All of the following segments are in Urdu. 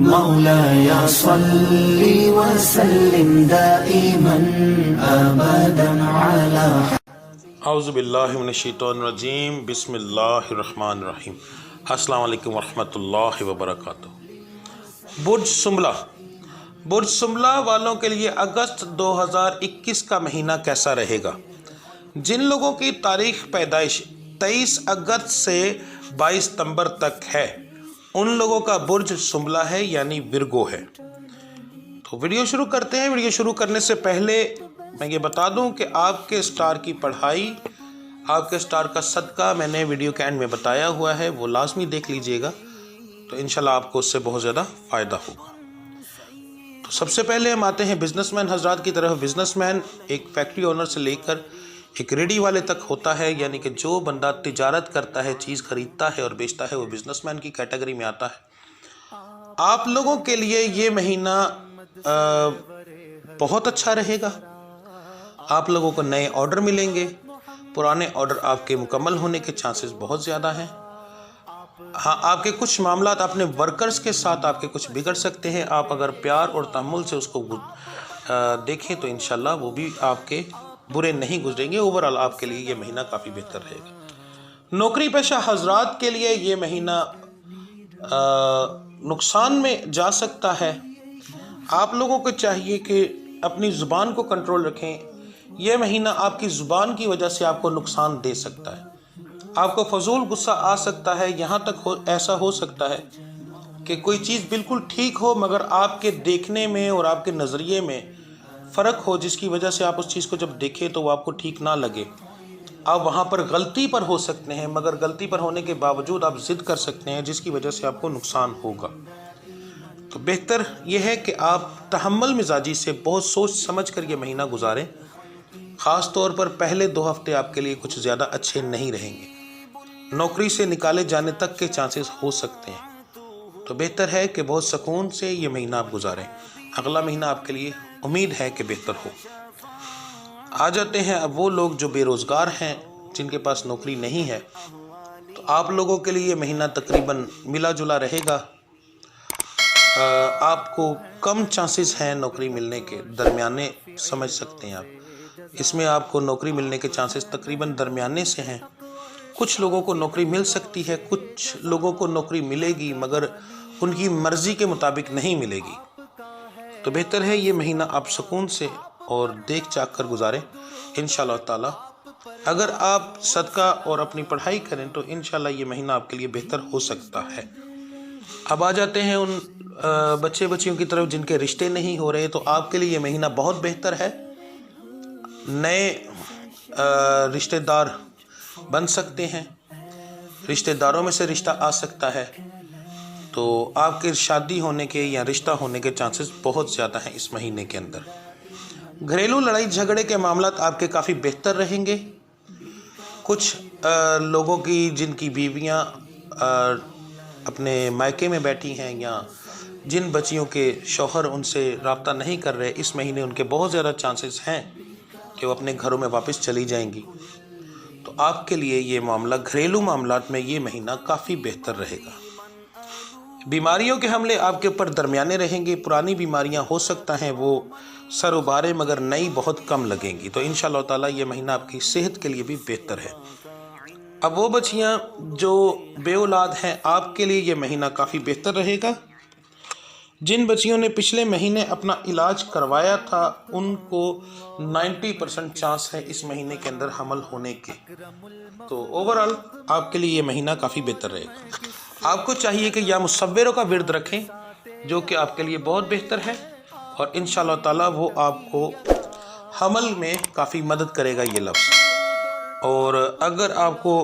مولاي صل وسلم دائما ابدا على اعوذ باللہ من الشیطان الرجیم بسم اللہ الرحمن الرحیم۔ السلام علیکم ورحمۃ اللہ وبرکاتہ۔ برج سنبلہ والوں کے لیے اگست 2021 کا مہینہ کیسا رہے گا؟ جن لوگوں کی تاریخ پیدائش 23 اگست سے 22 ستمبر تک ہے ان لوگوں کا برج سنبلہ ہے، یعنی ورگو ہے۔ تو ویڈیو شروع کرتے ہیں۔ ویڈیو شروع کرنے سے پہلے میں یہ بتا دوں کہ آپ کے سٹار کی پڑھائی، آپ کے سٹار کا صدقہ میں نے ویڈیو کے اینڈ میں بتایا ہوا ہے، وہ لازمی دیکھ لیجئے گا، تو انشاءاللہ آپ کو اس سے بہت زیادہ فائدہ ہوگا۔ تو سب سے پہلے ہم آتے ہیں بزنس مین حضرات کی طرف۔ بزنس مین ایک فیکٹری اونر سے لے کر ایک ریڈی والے تک ہوتا ہے، یعنی کہ جو بندہ تجارت کرتا ہے، چیز خریدتا ہے اور بیچتا ہے، وہ بزنس مین کی کیٹیگری میں آتا ہے۔ آپ لوگوں کے لیے یہ مہینہ بہت اچھا رہے گا۔ آپ لوگوں کو نئے آرڈر ملیں گے، پرانے آرڈر آپ کے مکمل ہونے کے چانسز بہت زیادہ ہیں۔ ہاں، آپ کے کچھ معاملات اپنے ورکرز کے ساتھ آپ کے کچھ بگڑ سکتے ہیں۔ آپ اگر پیار اور تحمل سے اس کو دیکھیں تو انشاءاللہ وہ بھی آپ کے برے نہیں گزریں گے۔ اوورآل آپ کے لیے یہ مہینہ کافی بہتر رہے گا۔ نوکری پیشہ حضرات کے لیے یہ مہینہ نقصان میں جا سکتا ہے۔ آپ لوگوں کو چاہیے کہ اپنی زبان کو کنٹرول رکھیں۔ یہ مہینہ آپ کی زبان کی وجہ سے آپ کو نقصان دے سکتا ہے۔ آپ کو فضول غصہ آ سکتا ہے، یہاں تک ایسا ہو سکتا ہے کہ کوئی چیز بالکل ٹھیک ہو مگر آپ کے دیکھنے میں اور آپ کے نظریے میں فرق ہو، جس کی وجہ سے آپ اس چیز کو جب دیکھیں تو وہ آپ کو ٹھیک نہ لگے۔ آپ وہاں پر غلطی پر ہو سکتے ہیں، مگر غلطی پر ہونے کے باوجود آپ ضد کر سکتے ہیں، جس کی وجہ سے آپ کو نقصان ہوگا۔ تو بہتر یہ ہے کہ آپ تحمل مزاجی سے بہت سوچ سمجھ کر یہ مہینہ گزاریں۔ خاص طور پر پہلے 2 ہفتے آپ کے لیے کچھ زیادہ اچھے نہیں رہیں گے۔ نوکری سے نکالے جانے تک کے چانسز ہو سکتے ہیں، تو بہتر ہے کہ بہت سکون سے یہ مہینہ آپ گزاریں۔ اگلا مہینہ آپ کے لیے امید ہے کہ بہتر ہو۔ آ جاتے ہیں اب وہ لوگ جو بے روزگار ہیں، جن کے پاس نوکری نہیں ہے، تو آپ لوگوں کے لیے یہ مہینہ تقریباً ملا جلا رہے گا۔ آپ کو کم چانسز ہیں نوکری ملنے کے، درمیانے سمجھ سکتے ہیں آپ۔ اس میں آپ کو نوکری ملنے کے چانسز تقریباً درمیانے سے ہیں۔ کچھ لوگوں کو نوکری مل سکتی ہے، کچھ لوگوں کو نوکری ملے گی مگر ان کی مرضی کے مطابق نہیں ملے گی۔ تو بہتر ہے یہ مہینہ آپ سکون سے اور دیکھ چاک کر گزاریں انشاءاللہ تعالی۔ اگر آپ صدقہ اور اپنی پڑھائی کریں تو انشاءاللہ یہ مہینہ آپ کے لیے بہتر ہو سکتا ہے۔ اب آ جاتے ہیں ان بچے بچیوں کی طرف جن کے رشتے نہیں ہو رہے، تو آپ کے لیے یہ مہینہ بہت بہتر ہے۔ نئے رشتہ دار بن سکتے ہیں، رشتہ داروں میں سے رشتہ آ سکتا ہے، تو آپ کے شادی ہونے کے یا رشتہ ہونے کے چانسز بہت زیادہ ہیں اس مہینے کے اندر۔ گھریلو لڑائی جھگڑے کے معاملات آپ کے کافی بہتر رہیں گے۔ کچھ لوگوں کی جن کی بیویاں اپنے مائکے میں بیٹھی ہیں یا جن بچیوں کے شوہر ان سے رابطہ نہیں کر رہے، اس مہینے ان کے بہت زیادہ چانسز ہیں کہ وہ اپنے گھروں میں واپس چلی جائیں گی۔ تو آپ کے لیے یہ معاملہ گھریلو معاملات میں یہ مہینہ کافی بہتر رہے گا۔ بیماریوں کے حملے آپ کے اوپر درمیانے رہیں گے۔ پرانی بیماریاں ہو سکتا ہیں وہ سر ابھارے مگر نئی بہت کم لگیں گی، تو انشاءاللہ تعالی یہ مہینہ آپ کی صحت کے لیے بھی بہتر ہے۔ اب وہ بچیاں جو بے اولاد ہیں، آپ کے لیے یہ مہینہ کافی بہتر رہے گا۔ جن بچیوں نے پچھلے مہینے اپنا علاج کروایا تھا ان کو 90% چانس ہے اس مہینے کے اندر حمل ہونے کے، تو اوورآل آپ کے لیے یہ مہینہ کافی بہتر رہے گا۔ آپ کو چاہیے کہ یا مصوروں کا ورد رکھیں، جو کہ آپ کے لیے بہت بہتر ہے، اور انشاءاللہ تعالی وہ آپ کو حمل میں کافی مدد کرے گا یہ لفظ۔ اور اگر آپ کو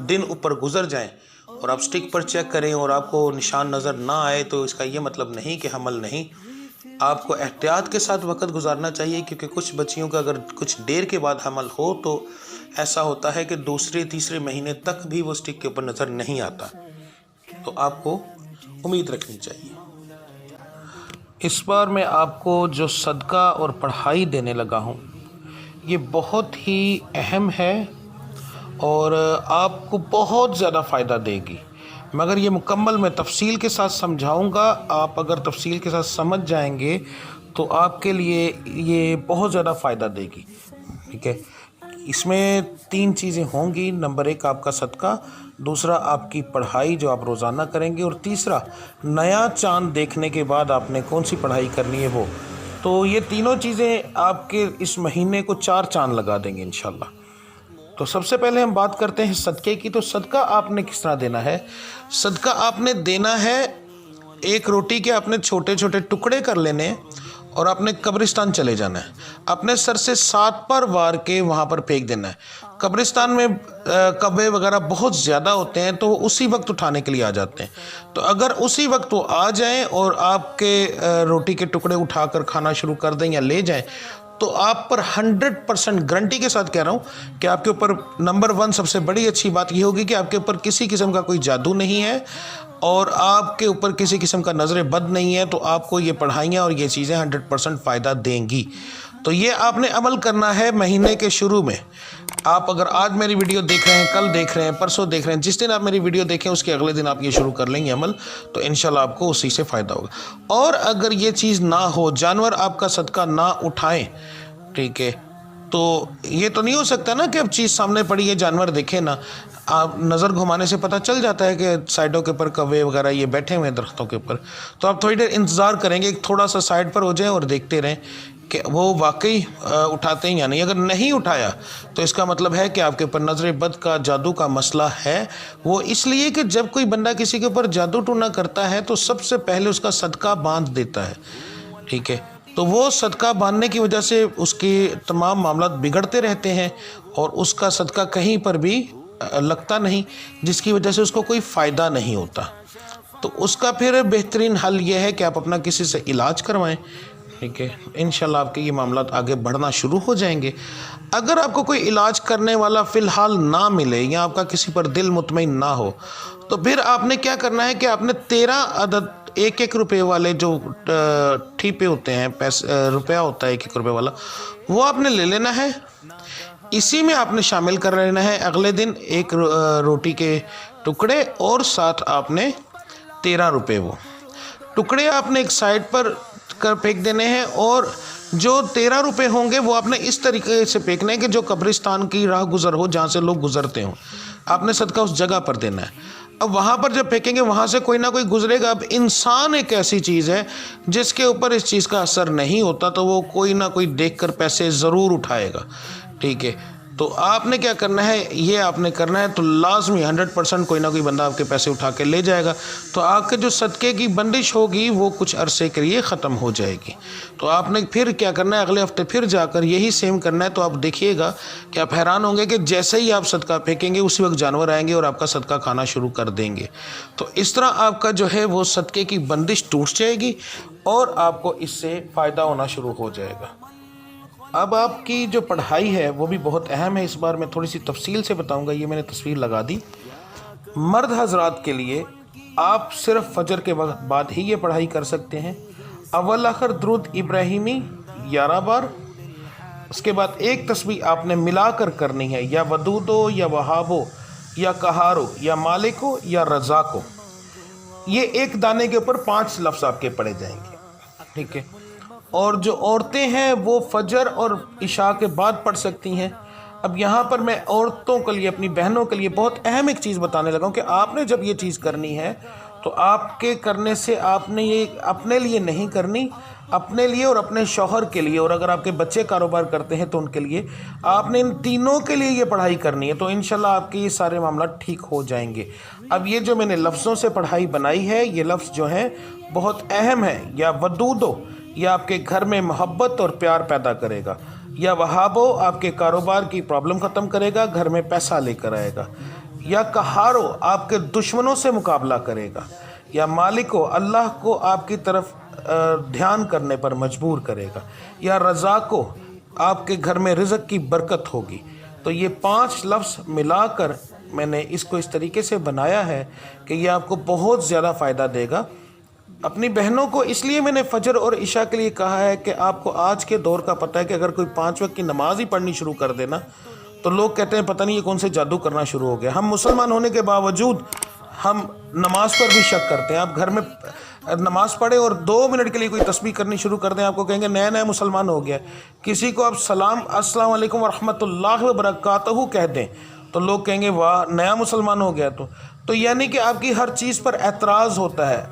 دن اوپر گزر جائیں اور آپ سٹک پر چیک کریں اور آپ کو نشان نظر نہ آئے، تو اس کا یہ مطلب نہیں کہ حمل نہیں۔ آپ کو احتیاط کے ساتھ وقت گزارنا چاہیے، کیونکہ کچھ بچیوں کا اگر کچھ دیر کے بعد حمل ہو تو ایسا ہوتا ہے کہ دوسرے تیسرے مہینے تک بھی وہ سٹک کے اوپر نظر نہیں آتا، تو آپ کو امید رکھنی چاہیے۔ اس بار میں آپ کو جو صدقہ اور پڑھائی دینے لگا ہوں یہ بہت ہی اہم ہے اور آپ کو بہت زیادہ فائدہ دے گی۔ مگر یہ مکمل میں تفصیل کے ساتھ سمجھاؤں گا. آپ اگر تفصیل کے ساتھ سمجھ جائیں گے تو آپ کے لیے یہ بہت زیادہ فائدہ دے گی. ٹھیک ہے. اس میں 3 چیزیں ہوں گی. نمبر 1 آپ کا صدقہ، دوسرا آپ کی پڑھائی جو آپ روزانہ کریں گے، اور تیسرا نیا چاند دیکھنے کے بعد آپ نے کون سی پڑھائی کرنی ہے وہ. تو یہ تینوں چیزیں آپ کے اس مہینے کو 4 چاند لگا دیں گے انشاءاللہ. تو سب سے پہلے ہم بات کرتے ہیں صدقے کی. تو صدقہ آپ نے کس طرح دینا ہے؟ صدقہ آپ نے دینا ہے، ایک روٹی کے آپ نے چھوٹے چھوٹے ٹکڑے کر لینے اور آپ نے قبرستان چلے جانا ہے. اپنے سر سے 7 پر وار کے وہاں پر پھینک دینا ہے. قبرستان میں کبے وغیرہ بہت زیادہ ہوتے ہیں تو وہ اسی وقت اٹھانے کے لیے آ جاتے ہیں. تو اگر اسی وقت وہ آ جائیں اور آپ کے روٹی کے ٹکڑے اٹھا کر کھانا شروع کر دیں یا لے جائیں تو آپ پر 100% گارنٹی کے ساتھ کہہ رہا ہوں کہ آپ کے اوپر نمبر 1 سب سے بڑی اچھی بات یہ ہوگی کہ آپ کے اوپر کسی قسم کا کوئی جادو نہیں ہے اور آپ کے اوپر کسی قسم کا نظر بد نہیں ہے. تو آپ کو یہ پڑھائیاں اور یہ چیزیں 100% فائدہ دیں گی. تو یہ آپ نے عمل کرنا ہے مہینے کے شروع میں. آپ اگر آج میری ویڈیو دیکھ رہے ہیں، کل دیکھ رہے ہیں، پرسوں دیکھ رہے ہیں، جس دن آپ میری ویڈیو دیکھیں اس کے اگلے دن آپ یہ شروع کر لیں گے عمل، تو انشاءاللہ آپ کو اسی سے فائدہ ہوگا. اور اگر یہ چیز نہ ہو، جانور آپ کا صدقہ نہ اٹھائیں، ٹھیک ہے، تو یہ تو نہیں ہو سکتا نا کہ اب چیز سامنے پڑی ہے جانور دیکھے نا. آپ نظر گھمانے سے پتہ چل جاتا ہے کہ سائڈوں کے اوپر کوے وغیرہ یہ بیٹھے ہوئے ہیں درختوں کے اوپر. تو آپ تھوڑی دیر انتظار کریں گے، تھوڑا سا سائڈ پر ہو جائیں اور دیکھتے رہیں کہ وہ واقعی اٹھاتے ہیں یا نہیں. اگر نہیں اٹھایا تو اس کا مطلب ہے کہ آپ کے اوپر نظر بد کا، جادو کا مسئلہ ہے. وہ اس لیے کہ جب کوئی بندہ کسی کے اوپر جادو ٹونا کرتا ہے تو سب سے پہلے اس کا صدقہ باندھ دیتا ہے. ٹھیک ہے. تو وہ صدقہ باندھنے کی وجہ سے اس کے تمام معاملات بگڑتے رہتے ہیں اور اس کا صدقہ کہیں پر بھی لگتا نہیں، جس کی وجہ سے اس کو کوئی فائدہ نہیں ہوتا. تو اس کا پھر بہترین حل یہ ہے کہ آپ اپنا کسی سے علاج کروائیں. ٹھیک ہے. انشاءاللہ آپ کے یہ معاملات آگے بڑھنا شروع ہو جائیں گے. اگر آپ کو کوئی علاج کرنے والا فی الحال نہ ملے یا آپ کا کسی پر دل مطمئن نہ ہو تو پھر آپ نے کیا کرنا ہے کہ آپ نے 13 عدد 1 روپے والے جو ٹھیپے ہوتے ہیں، روپیہ ہوتا ہے 1 روپے والا، وہ آپ نے لے لینا ہے. اسی میں آپ نے شامل کر لینا ہے اگلے دن 1 روٹی کے ٹکڑے اور ساتھ آپ نے 13 روپے. وہ ٹکڑے آپ نے ایک سائڈ پر پھینک دینے ہیں اور جو 13 روپے ہوں گے وہ آپ نے اس طریقے سے پھینکنے ہیں کہ جو قبرستان کی راہ گزر ہو، جہاں سے لوگ گزرتے ہوں. آپ نے صدقہ اس جگہ پر دینا ہے. اب وہاں پر جب پھینکیں گے وہاں سے کوئی نہ کوئی گزرے گا. اب انسان ایک ایسی چیز ہے جس کے اوپر اس چیز کا اثر نہیں ہوتا، تو وہ کوئی نہ کوئی دیکھ کر پیسے ضرور اٹھائے گا. ٹھیک ہے. تو آپ نے کیا کرنا ہے، یہ آپ نے کرنا ہے تو لازمی 100% کوئی نہ کوئی بندہ آپ کے پیسے اٹھا کے لے جائے گا. تو آپ کے جو صدقے کی بندش ہوگی وہ کچھ عرصے کے لیے ختم ہو جائے گی. تو آپ نے پھر کیا کرنا ہے، اگلے ہفتے پھر جا کر یہی سیم کرنا ہے. تو آپ دیکھیے گا کہ آپ حیران ہوں گے کہ جیسے ہی آپ صدقہ پھینکیں گے اسی وقت جانور آئیں گے اور آپ کا صدقہ کھانا شروع کر دیں گے. تو اس طرح آپ کا جو ہے وہ صدقے کی بندش ٹوٹ جائے گی اور آپ کو اس سے فائدہ ہونا شروع ہو جائے گا. اب آپ کی جو پڑھائی ہے وہ بھی بہت اہم ہے. اس بار میں تھوڑی سی تفصیل سے بتاؤں گا. یہ میں نے تصویر لگا دی. مرد حضرات کے لیے آپ صرف فجر کے وقت بعد ہی یہ پڑھائی کر سکتے ہیں. اول آخر درود ابراہیمی 11 بار. اس کے بعد ایک تسبیح آپ نے ملا کر کرنی ہے، یا ودودو یا وہابو یا کہارو یا مالکو یا رزاقو. یہ ایک دانے کے اوپر 5 لفظ آپ کے پڑھے جائیں گے. ٹھیک ہے. اور جو عورتیں ہیں وہ فجر اور عشاء کے بعد پڑھ سکتی ہیں. اب یہاں پر میں عورتوں کے لیے، اپنی بہنوں کے لیے بہت اہم ایک چیز بتانے لگا ہوں کہ آپ نے جب یہ چیز کرنی ہے تو آپ کے کرنے سے آپ نے یہ اپنے لیے نہیں کرنی، اپنے لیے اور اپنے شوہر کے لیے، اور اگر آپ کے بچے کاروبار کرتے ہیں تو ان کے لیے آپ نے ان تینوں کے لیے یہ پڑھائی کرنی ہے. تو انشاءاللہ آپ کے یہ سارے معاملات ٹھیک ہو جائیں گے. اب یہ جو میں نے لفظوں سے پڑھائی بنائی ہے، یہ لفظ جو ہیں بہت اہم ہے. یا ودودو یہ آپ کے گھر میں محبت اور پیار پیدا کرے گا. یا وہابو آپ کے کاروبار کی پرابلم ختم کرے گا، گھر میں پیسہ لے کر آئے گا. یا کہارو آپ کے دشمنوں سے مقابلہ کرے گا. یا مالکو اللہ کو آپ کی طرف دھیان کرنے پر مجبور کرے گا. یا رزاقو آپ کے گھر میں رزق کی برکت ہوگی. تو یہ 5 لفظ ملا کر میں نے اس کو اس طریقے سے بنایا ہے کہ یہ آپ کو بہت زیادہ فائدہ دے گا. اپنی بہنوں کو اس لیے میں نے فجر اور عشاء کے لیے کہا ہے کہ آپ کو آج کے دور کا پتہ ہے کہ اگر کوئی 5 وقت کی نماز ہی پڑھنی شروع کر دینا تو لوگ کہتے ہیں پتہ نہیں یہ کون سے جادو کرنا شروع ہو گیا. ہم مسلمان ہونے کے باوجود ہم نماز پر بھی شک کرتے ہیں. آپ گھر میں نماز پڑھیں اور 2 منٹ کے لیے کوئی تسبیح کرنی شروع کر دیں, آپ کو کہیں گے نیا مسلمان ہو گیا. کسی کو آپ السلام علیکم ورحمۃ اللہ وبرکاتہ کہہ دیں تو لوگ کہیں گے واہ نیا مسلمان ہو گیا. تو یعنی کہ آپ کی ہر چیز پر اعتراض ہوتا ہے.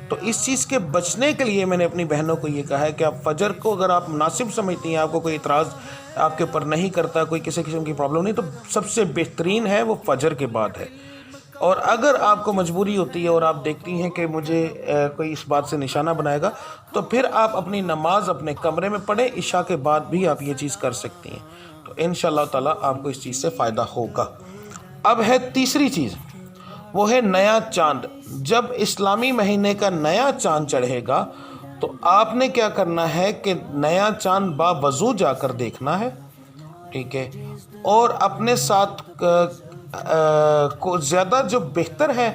تو اس چیز کے بچنے کے لیے میں نے اپنی بہنوں کو یہ کہا ہے کہ آپ فجر کو اگر آپ مناسب سمجھتی ہیں, آپ کو کوئی اعتراض آپ کے اوپر نہیں کرتا, کوئی کسی قسم کی پرابلم نہیں, تو سب سے بہترین ہے وہ فجر کے بعد ہے. اور اگر آپ کو مجبوری ہوتی ہے اور آپ دیکھتی ہیں کہ مجھے کوئی اس بات سے نشانہ بنائے گا, تو پھر آپ اپنی نماز اپنے کمرے میں پڑھیں. عشاء کے بعد بھی آپ یہ چیز کر سکتی ہیں. تو انشاءاللہ تعالیٰ آپ کو اس چیز سے فائدہ ہوگا. اب ہے تیسری چیز, وہ ہے نیا چاند. جب اسلامی مہینے کا نیا چاند چڑھے گا تو آپ نے کیا کرنا ہے کہ نیا چاند باوضو جا کر دیکھنا ہے, ٹھیک ہے. اور اپنے ساتھ کو زیادہ جو بہتر ہے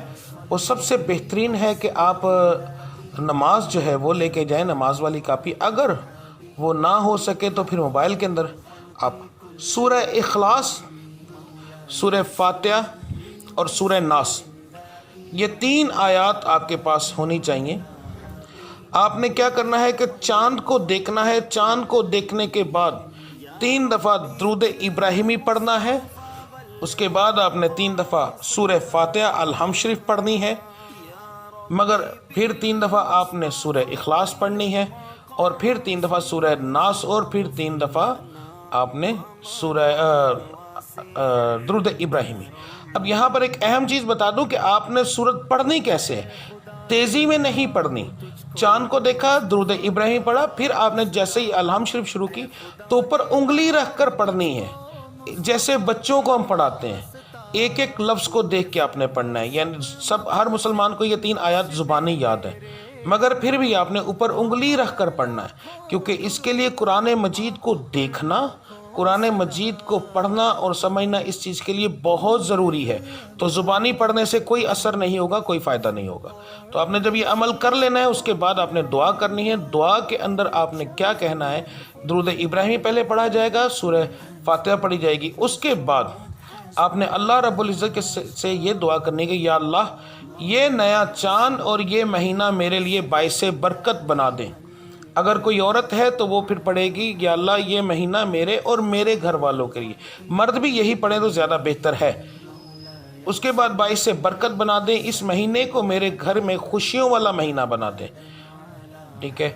وہ سب سے بہترین ہے کہ آپ نماز جو ہے وہ لے کے جائیں, نماز والی کاپی. اگر وہ نہ ہو سکے تو پھر موبائل کے اندر آپ سورہ اخلاص, سورہ فاتحہ اور سورہ ناس, یہ 3 آیات آپ کے پاس ہونی چاہیے. آپ نے کیا کرنا ہے کہ چاند کو دیکھنا ہے. چاند کو دیکھنے کے بعد 3 دفعہ درود ابراہیمی پڑھنا ہے. اس کے بعد آپ نے 3 دفعہ سورہ فاتحہ الحمد شریف پڑھنی ہے, مگر پھر 3 دفعہ آپ نے سورہ اخلاص پڑھنی ہے, اور پھر 3 دفعہ سورہ ناس, اور پھر 3 دفعہ آپ نے سورہ درود ابراہیمی. اب یہاں پر ایک اہم چیز بتا دوں کہ آپ نے سورت پڑھنی کیسے ہے. تیزی میں نہیں پڑھنی. چاند کو دیکھا, درود ابراہیم پڑھا, پھر آپ نے جیسے ہی الحمد شریف شروع کی تو اوپر انگلی رکھ کر پڑھنی ہے, جیسے بچوں کو ہم پڑھاتے ہیں. ایک ایک لفظ کو دیکھ کے آپ نے پڑھنا ہے. یعنی ہر مسلمان کو یہ 3 آیات زبانی یاد ہے, مگر پھر بھی آپ نے اوپر انگلی رکھ کر پڑھنا ہے, کیونکہ اس کے لیے قرآن مجید کو دیکھنا, قرآن مجید کو پڑھنا اور سمجھنا اس چیز کے لیے بہت ضروری ہے. تو زبانی پڑھنے سے کوئی اثر نہیں ہوگا, کوئی فائدہ نہیں ہوگا. تو آپ نے جب یہ عمل کر لینا ہے, اس کے بعد آپ نے دعا کرنی ہے. دعا کے اندر آپ نے کیا کہنا ہے, درود ابراہیمی پہلے پڑھا جائے گا, سورہ فاتحہ پڑھی جائے گی. اس کے بعد آپ نے اللہ رب العزت سے یہ دعا کرنی ہے کہ یا اللہ یہ نیا چاند اور یہ مہینہ میرے لیے باعث برکت بنا دیں. اگر کوئی عورت ہے تو وہ پھر پڑھے گی یا اللہ یہ مہینہ میرے اور میرے گھر والوں کے لیے. مرد بھی یہی پڑھیں تو زیادہ بہتر ہے. اس کے بعد باعث برکت بنا دیں, اس مہینے کو میرے گھر میں خوشیوں والا مہینہ بنا دیں, ٹھیک ہے.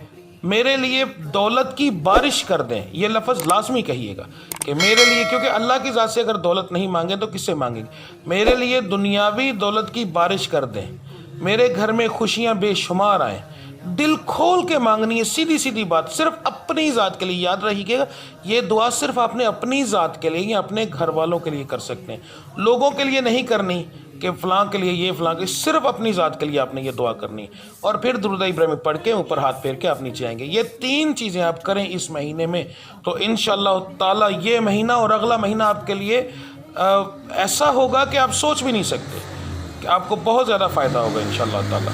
میرے لیے دولت کی بارش کر دیں. یہ لفظ لازمی کہیے گا کہ میرے لیے, کیونکہ اللہ کی ذات سے اگر دولت نہیں مانگے تو کس سے مانگیں گے. میرے لیے دنیاوی دولت کی بارش کر دیں, میرے گھر میں خوشیاں بے شمار آئیں. دل کھول کے مانگنی ہے, سیدھی سیدھی بات, صرف اپنی ذات کے لیے. یاد رہیے گا یہ دعا صرف آپ نے اپنی ذات کے لیے یا اپنے گھر والوں کے لیے کر سکتے ہیں, لوگوں کے لیے نہیں کرنی کہ فلاں کے لیے یہ فلاں کے, صرف اپنی ذات کے لیے آپ نے یہ دعا کرنی ہے. اور پھر درود ابراہیمی پڑھ کے اوپر ہاتھ پھیر کے آپ نیچے آئیں گے. یہ 3 چیزیں آپ کریں اس مہینے میں, تو انشاءاللہ تعالیٰ یہ مہینہ اور اگلا مہینہ آپ کے لیے ایسا ہوگا کہ آپ سوچ بھی نہیں سکتے, کہ آپ کو بہت زیادہ فائدہ ہوگا انشاءاللہ تعالیٰ.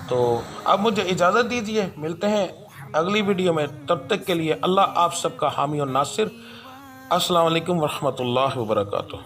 تو اب مجھے اجازت دیجیے, ملتے ہیں اگلی ویڈیو میں. تب تک کے لیے اللہ آپ سب کا حامی اور ناصر. السلام علیکم ورحمۃ اللہ وبرکاتہ.